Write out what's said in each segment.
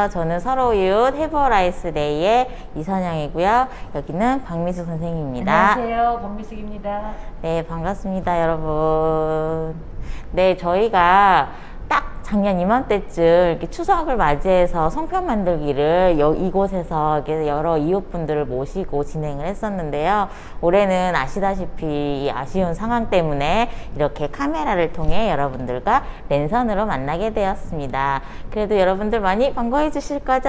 안녕하세요. 저는 서로이웃 해버라이스데이의 이선영이고요. 여기는 박미숙 선생님입니다. 안녕하세요. 박미숙입니다. 네, 반갑습니다, 여러분. 네, 저희가 딱 작년 이맘때쯤 이렇게 추석을 맞이해서 송편 만들기를 이곳에서 이렇게 여러 이웃분들을 모시고 진행을 했었는데요. 올해는 아시다시피 이 아쉬운 상황 때문에 이렇게 카메라를 통해 여러분들과 랜선으로 만나게 되었습니다. 그래도 여러분들 많이 반가워해 주실 거죠?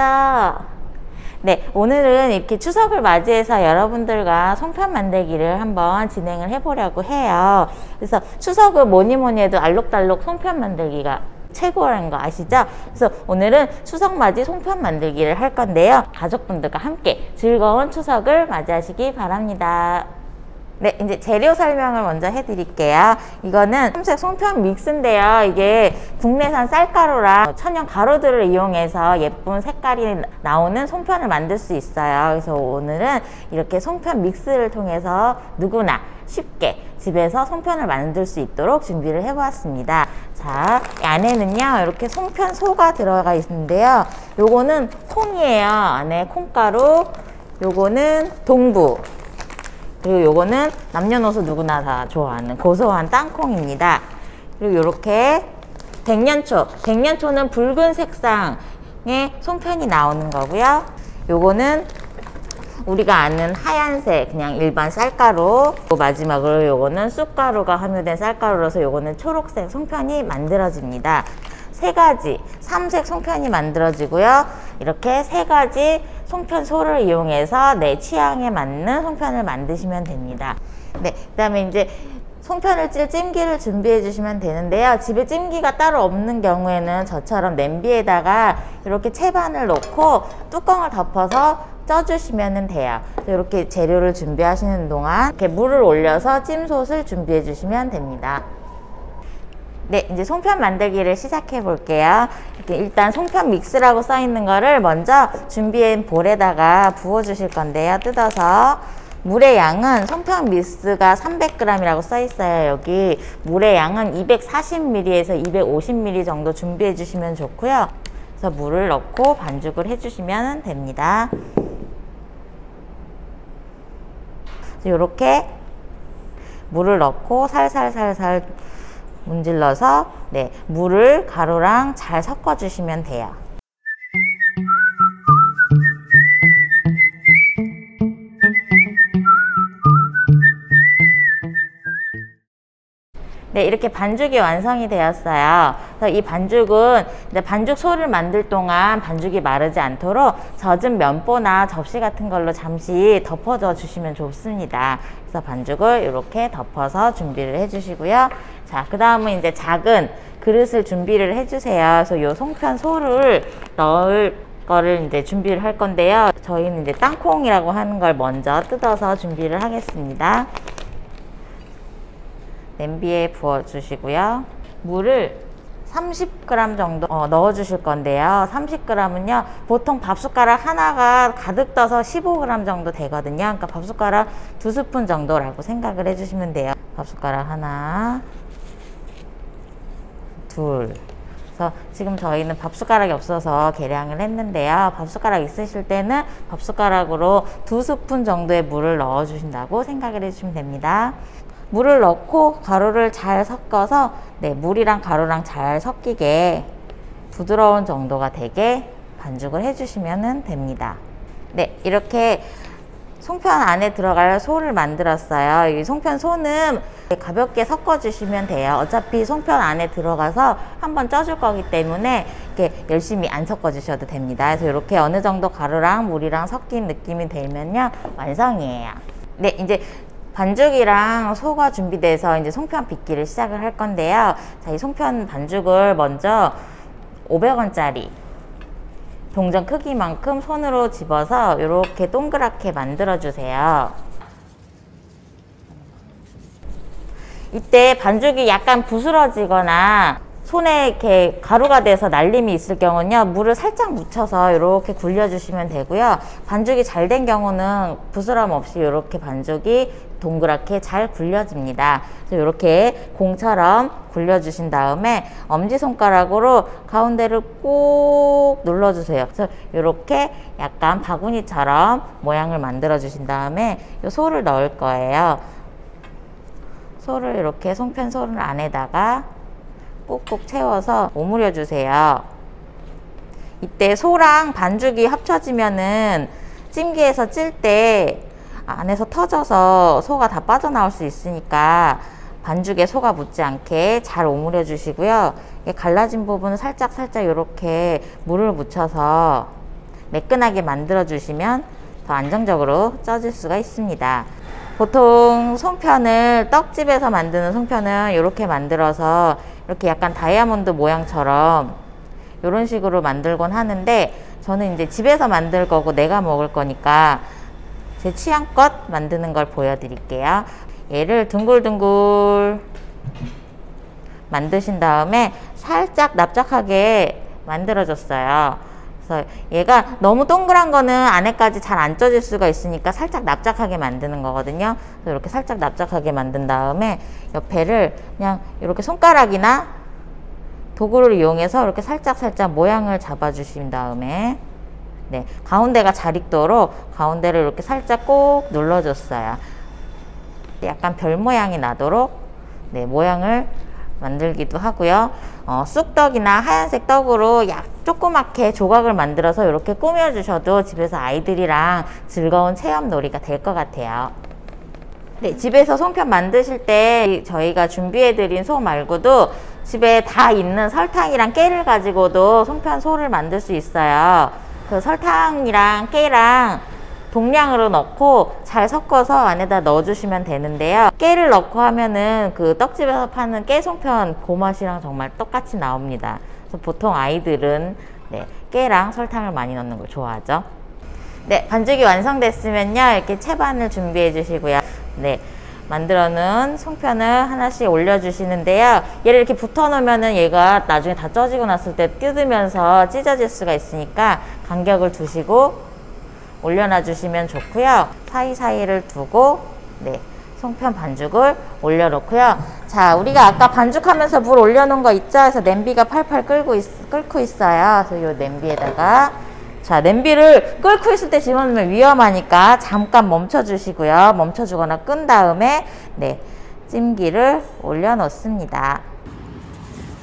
네, 오늘은 이렇게 추석을 맞이해서 여러분들과 송편 만들기를 한번 진행을 해보려고 해요. 그래서 추석은 뭐니 해도 알록달록 송편 만들기가 최고라는 거 아시죠? 그래서 오늘은 추석 맞이 송편 만들기를 할 건데요. 가족분들과 함께 즐거운 추석을 맞이하시기 바랍니다. 네, 이제 재료 설명을 먼저 해드릴게요. 이거는 삼색 송편 믹스인데요. 이게 국내산 쌀가루랑 천연 가루들을 이용해서 예쁜 색깔이 나오는 송편을 만들 수 있어요. 그래서 오늘은 이렇게 송편 믹스를 통해서 누구나 쉽게 집에서 송편을 만들 수 있도록 준비를 해보았습니다. 자, 이 안에는요, 이렇게 송편소가 들어가 있는데요. 요거는 콩이에요. 안에 콩가루, 요거는 동부. 그리고 요거는 남녀노소 누구나 다 좋아하는 고소한 땅콩입니다. 그리고 요렇게 백년초. 백년초는 붉은 색상의 송편이 나오는 거고요. 요거는 우리가 아는 하얀색 그냥 일반 쌀가루. 마지막으로 요거는 쑥가루가 함유된 쌀가루라서 요거는 초록색 송편이 만들어집니다. 세 가지 삼색 송편이 만들어지고요. 이렇게 세 가지 송편소를 이용해서 내 취향에 맞는 송편을 만드시면 됩니다. 네, 그 다음에 이제 송편을 찔 찜기를 준비해 주시면 되는데요. 집에 찜기가 따로 없는 경우에는 저처럼 냄비에다가 이렇게 채반을 놓고 뚜껑을 덮어서 쪄주시면 돼요. 이렇게 재료를 준비하시는 동안 이렇게 물을 올려서 찜솥을 준비해 주시면 됩니다. 네, 이제 송편 만들기를 시작해 볼게요. 이렇게 일단 송편 믹스라고 써 있는 거를 먼저 준비한 볼에다가 부어 주실 건데요. 뜯어서 물의 양은 송편 믹스가 300g이라고 써 있어요. 여기 물의 양은 240ml에서 250ml 정도 준비해 주시면 좋고요. 그래서 물을 넣고 반죽을 해 주시면 됩니다. 이렇게 물을 넣고 살살살살 문질러서 네, 물을 가루랑 잘 섞어 주시면 돼요. 네, 이렇게 반죽이 완성이 되었어요. 그래서 이 반죽은 이제 반죽소를 만들 동안 반죽이 마르지 않도록 젖은 면보나 접시 같은 걸로 잠시 덮어줘 주시면 좋습니다. 그래서 반죽을 이렇게 덮어서 준비를 해주시고요. 자, 그 다음은 이제 작은 그릇을 준비를 해주세요. 그래서 이 송편소를 넣을 거를 이제 준비를 할 건데요. 저희는 이제 땅콩이라고 하는 걸 먼저 뜯어서 준비를 하겠습니다. 냄비에 부어 주시고요. 물을 30g 정도 넣어 주실 건데요. 30g은요 보통 밥숟가락 하나가 가득 떠서 15g 정도 되거든요. 그러니까 밥숟가락 2스푼 정도라고 생각을 해 주시면 돼요. 밥숟가락 하나, 둘. 그래서 지금 저희는 밥숟가락이 없어서 계량을 했는데요. 밥숟가락 있으실 때는 밥숟가락으로 2스푼 정도의 물을 넣어 주신다고 생각을 해 주시면 됩니다. 물을 넣고 가루를 잘 섞어서 네, 물이랑 가루랑 잘 섞이게 부드러운 정도가 되게 반죽을 해주시면 됩니다. 네, 이렇게 송편 안에 들어갈 소를 만들었어요. 이 송편 소는 가볍게 섞어주시면 돼요. 어차피 송편 안에 들어가서 한번 쪄줄 거기 때문에 이렇게 열심히 안 섞어주셔도 됩니다. 그래서 이렇게 어느 정도 가루랑 물이랑 섞인 느낌이 되면요, 완성이에요. 네, 이제 반죽이랑 소가 준비돼서 이제 송편 빚기를 시작을 할 건데요. 자, 이 송편 반죽을 먼저 500원짜리 동전 크기만큼 손으로 집어서 이렇게 동그랗게 만들어 주세요. 이때 반죽이 약간 부스러지거나 손에 이렇게 가루가 돼서 날림이 있을 경우는요, 물을 살짝 묻혀서 이렇게 굴려주시면 되고요. 반죽이 잘 된 경우는 부스럼 없이 이렇게 반죽이 동그랗게 잘 굴려집니다. 그래서 이렇게 공처럼 굴려주신 다음에 엄지손가락으로 가운데를 꾹 눌러주세요. 그래서 이렇게 약간 바구니처럼 모양을 만들어 주신 다음에 이 소를 넣을 거예요. 소를 이렇게 송편 소를 안에다가 꾹꾹 채워서 오므려 주세요. 이때 소랑 반죽이 합쳐지면은 찜기에서 찔 때 안에서 터져서 소가 다 빠져나올 수 있으니까 반죽에 소가 묻지 않게 잘 오므려 주시고요. 갈라진 부분은 살짝 이렇게 물을 묻혀서 매끈하게 만들어 주시면 더 안정적으로 쪄질 수가 있습니다. 보통 송편을 떡집에서 만드는 송편은 이렇게 만들어서 이렇게 약간 다이아몬드 모양처럼 이런 식으로 만들곤 하는데, 저는 이제 집에서 만들 거고 내가 먹을 거니까 제 취향껏 만드는 걸 보여드릴게요. 얘를 둥글둥글 만드신 다음에 살짝 납작하게 만들어줬어요. 그래서 얘가 너무 동그란 거는 안에까지 잘 안 쪄질 수가 있으니까 살짝 납작하게 만드는 거거든요. 그래서 이렇게 살짝 납작하게 만든 다음에 옆에를 그냥 이렇게 손가락이나 도구를 이용해서 이렇게 살짝 모양을 잡아 주신 다음에 네, 가운데가 잘 익도록 가운데를 이렇게 살짝 꼭 눌러줬어요. 약간 별 모양이 나도록 네, 모양을 만들기도 하고요. 쑥떡이나 하얀색 떡으로 조그맣게 조각을 만들어서 이렇게 꾸며주셔도 집에서 아이들이랑 즐거운 체험 놀이가 될 것 같아요. 네, 집에서 송편 만드실 때 저희가 준비해드린 소 말고도 집에 다 있는 설탕이랑 깨를 가지고도 송편 소를 만들 수 있어요. 그 설탕이랑 깨랑 동량으로 넣고 잘 섞어서 안에다 넣어주시면 되는데요. 깨를 넣고 하면은 그 떡집에서 파는 깨송편 그 맛이랑 정말 똑같이 나옵니다. 그래서 보통 아이들은 네, 깨랑 설탕을 많이 넣는 걸 좋아하죠. 네, 반죽이 완성됐으면요, 이렇게 채반을 준비해 주시고요. 네, 만들어 놓은 송편을 하나씩 올려주시는데요. 얘를 이렇게 붙어 놓으면은 얘가 나중에 다 쪄지고 났을 때 뜯으면서 찢어질 수가 있으니까 간격을 두시고 올려놔 주시면 좋고요. 사이사이를 두고 네, 송편 반죽을 올려놓고요. 자, 우리가 아까 반죽하면서 물 올려놓은 거 있죠? 그래서 냄비가 팔팔 끓고 있어요. 그래서 이 냄비에다가 자, 냄비를 끓고 있을 때 집어넣으면 위험하니까 잠깐 멈춰 주시고요. 멈춰 주거나 끈 다음에 네, 찜기를 올려 놓습니다.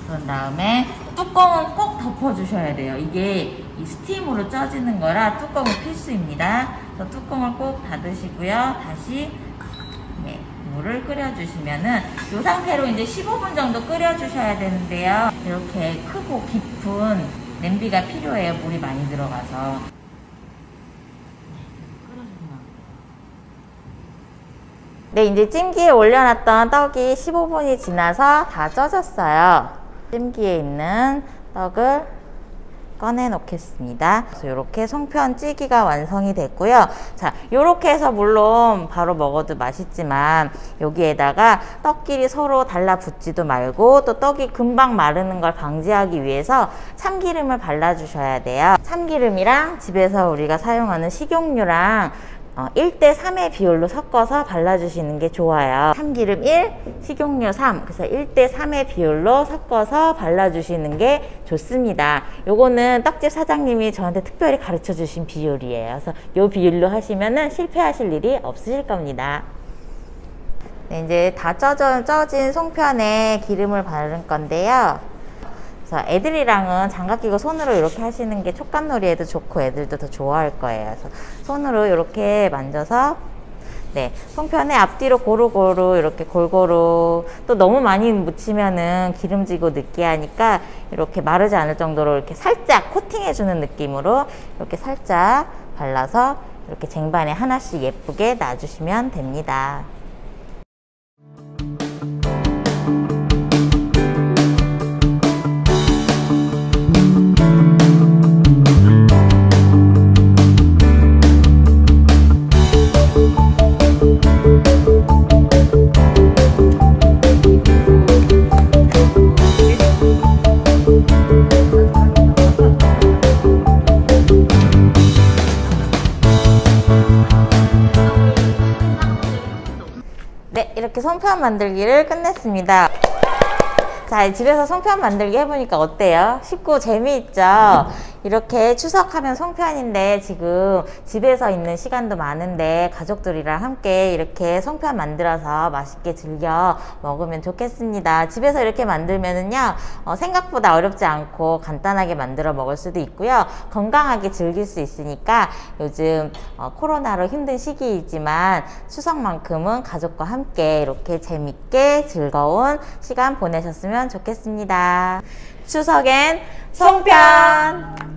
그런 다음에 뚜껑은 꼭 덮어 주셔야 돼요. 이게 이 스팀으로 쪄지는 거라 뚜껑은 필수입니다. 그래서 뚜껑을 꼭 닫으시고요. 다시 네, 물을 끓여 주시면은 이 상태로 이제 15분 정도 끓여 주셔야 되는데요. 이렇게 크고 깊은 냄비가 필요해요. 물이 많이 들어가서. 네, 이제 찜기에 올려놨던 떡이 15분이 지나서 다 쪄졌어요. 찜기에 있는 떡을 꺼내 놓겠습니다. 그래서 이렇게 송편 찌기가 완성이 됐고요. 자, 이렇게 해서 물론 바로 먹어도 맛있지만 여기에다가 떡끼리 서로 달라붙지도 말고 또 떡이 금방 마르는 걸 방지하기 위해서 참기름을 발라주셔야 돼요. 참기름이랑 집에서 우리가 사용하는 식용유랑 1대3의 비율로 섞어서 발라주시는 게 좋아요. 참기름 1, 식용유 3, 그래서 1대3의 비율로 섞어서 발라주시는 게 좋습니다. 요거는 떡집 사장님이 저한테 특별히 가르쳐 주신 비율이에요. 그래서 요 비율로 하시면은 실패하실 일이 없으실 겁니다. 네, 이제 다 쪄진 송편에 기름을 바를 건데요. 그래서 애들이랑은 장갑 끼고 손으로 이렇게 하시는 게 촉감놀이에도 좋고 애들도 더 좋아할 거예요. 그래서 손으로 이렇게 만져서 네, 송편에 앞뒤로 고루고루 이렇게 골고루, 또 너무 많이 묻히면은 기름지고 느끼하니까 이렇게 마르지 않을 정도로 이렇게 살짝 코팅해주는 느낌으로 이렇게 살짝 발라서 이렇게 쟁반에 하나씩 예쁘게 놔주시면 됩니다. 송편 만들기를 끝냈습니다. 자, 집에서 송편 만들기 해보니까 어때요? 쉽고 재미있죠? 이렇게 추석하면 송편인데 지금 집에서 있는 시간도 많은데 가족들이랑 함께 이렇게 송편 만들어서 맛있게 즐겨 먹으면 좋겠습니다. 집에서 이렇게 만들면은요, 생각보다 어렵지 않고 간단하게 만들어 먹을 수도 있고요. 건강하게 즐길 수 있으니까 요즘 코로나로 힘든 시기이지만 추석만큼은 가족과 함께 이렇게 재밌게 즐거운 시간 보내셨으면 좋겠습니다. 추석엔 송편!